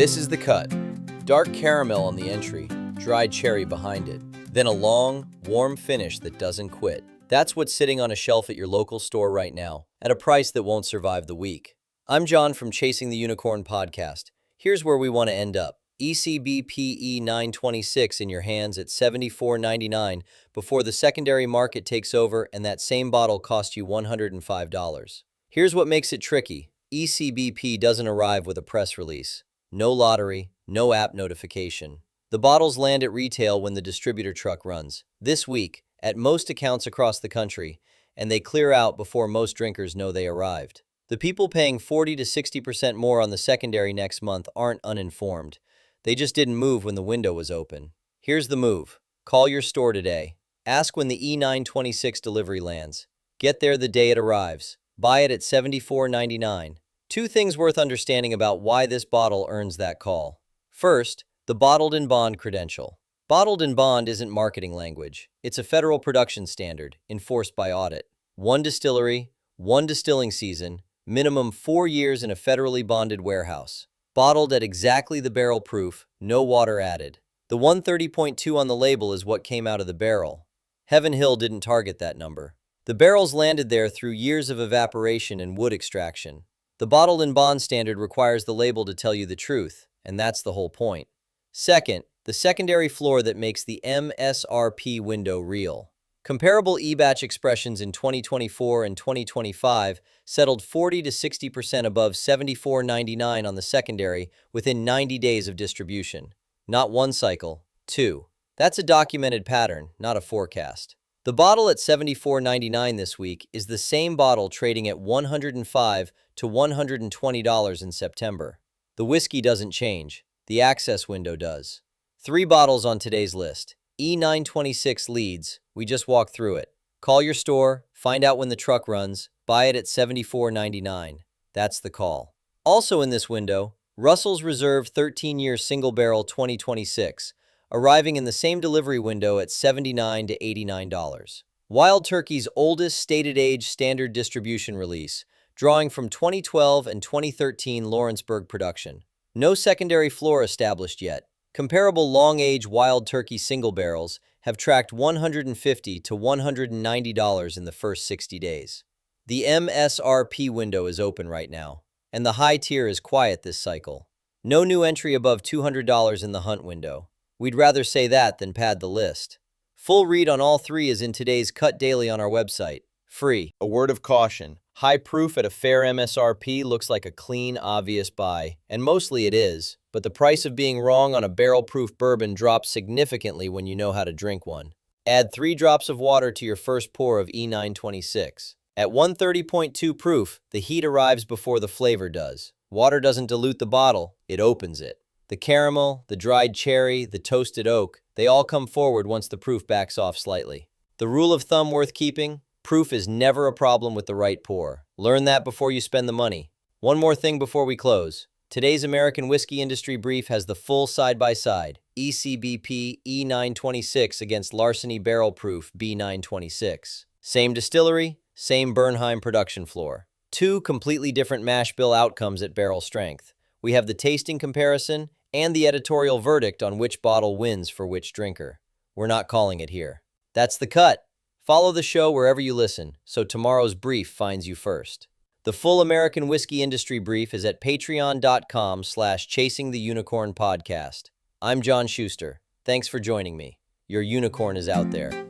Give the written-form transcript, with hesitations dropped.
This is the cut. Dark caramel on the entry, dried cherry behind it. Then a long, warm finish that doesn't quit. That's what's sitting on a shelf at your local store right now, at a price that won't survive the week. I'm John from Chasing the Unicorn podcast. Here's where we want to end up. ECB PE926 in your hands at $74.99 before the secondary market takes over and that same bottle costs you $105. Here's what makes it tricky. ECBP doesn't arrive with a press release. No lottery, no app notification. The bottles land at retail when the distributor truck runs. This week, at most accounts across the country, and they clear out before most drinkers know they arrived. The people paying 40 to 60% more on the secondary next month aren't uninformed. They just didn't move when the window was open. Here's the move. Call your store today. Ask when the E926 delivery lands. Get there the day it arrives. Buy it at $74.99. Two things worth understanding about why this bottle earns that call. First, the bottled in bond credential. Bottled in bond isn't marketing language. It's a federal production standard, enforced by audit. One distillery, one distilling season, minimum 4 years in a federally bonded warehouse. Bottled at exactly the barrel proof, no water added. The 130.2 on the label is what came out of the barrel. Heaven Hill didn't target that number. The barrels landed there through years of evaporation and wood extraction. The bottled in bond standard requires the label to tell you the truth, and that's the whole point. Second, the secondary floor that makes the MSRP window real. Comparable e-batch expressions in 2024 and 2025 settled 40 to 60% above $74.99 on the secondary within 90 days of distribution. Not one cycle, two. That's a documented pattern, not a forecast. The bottle at $74.99 this week is the same bottle trading at $105 to $120 in September. The whiskey doesn't change. The access window does. 3 bottles on today's list. E926 leads. We just walked through it. Call your store, find out when the truck runs, buy it at $74.99. That's the call. Also in this window, Russell's Reserve 13-year single barrel 2026, arriving in the same delivery window at $79 to $89. Wild Turkey's oldest stated age standard distribution release, drawing from 2012 and 2013 Lawrenceburg production. No secondary floor established yet. Comparable long-age Wild Turkey single barrels have tracked $150 to $190 in the first 60 days. The MSRP window is open right now, and the high tier is quiet this cycle. No new entry above $200 in the Hunt window. We'd rather say that than pad the list. Full read on all 3 is in today's Cut Daily on our website. Free. A word of caution. High proof at a fair MSRP looks like a clean, obvious buy, and mostly it is, but the price of being wrong on a barrel-proof bourbon drops significantly when you know how to drink one. Add 3 drops of water to your first pour of E926. At 130.2 proof, the heat arrives before the flavor does. Water doesn't dilute the bottle, it opens it. The caramel, the dried cherry, the toasted oak, they all come forward once the proof backs off slightly. The rule of thumb worth keeping? Proof is never a problem with the right pour. Learn that before you spend the money. One more thing before we close. Today's American Whiskey Industry Brief has the full side-by-side, ECBP E926 against Larceny Barrel Proof B926. Same distillery, same Bernheim production floor. 2 completely different mash bill outcomes at barrel strength. We have the tasting comparison and the editorial verdict on which bottle wins for which drinker. We're not calling it here. That's the cut. Follow the show wherever you listen, so tomorrow's brief finds you first. The full American Whiskey Industry Brief is at patreon.com/chasingtheunicornpodcast. I'm John Schuster. Thanks for joining me. Your unicorn is out there.